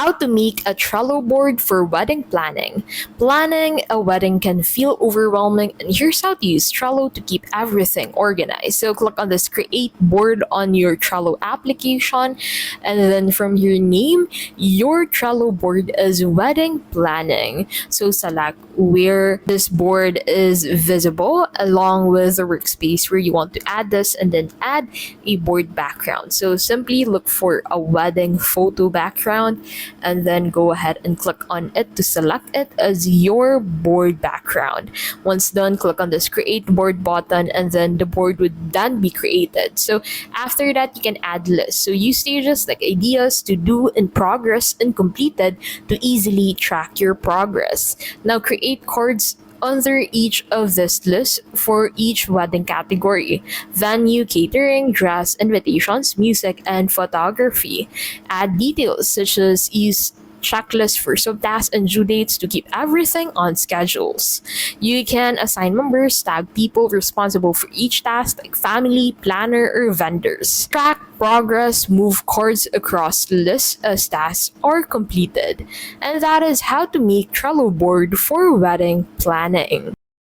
How to make a Trello board for wedding planning. Planning a wedding can feel overwhelming, and here's how to use Trello to keep everything organized. So click on this create board on your Trello application, and then from your name, your Trello board is wedding planning. So select where this board is visible along with the workspace where you want to add this, and then add a board background. So simply look for a wedding photo background and then go ahead and click on it to select it as your board background. Once done, click on this create board button, and then the board would then be created. So after that, you can add lists. So use stages like ideas, to do, in progress, and completed to easily track your progress. Now create cards under each of this list for each wedding category: venue, catering, dress, invitations, music, and photography. Add details such as use checklist for subtasks and due dates to keep everything on schedules. You can assign members, tag people responsible for each task like family, planner, or vendors. Track progress, move cards across lists as tasks are completed. And that is how to make Trello board for wedding planning.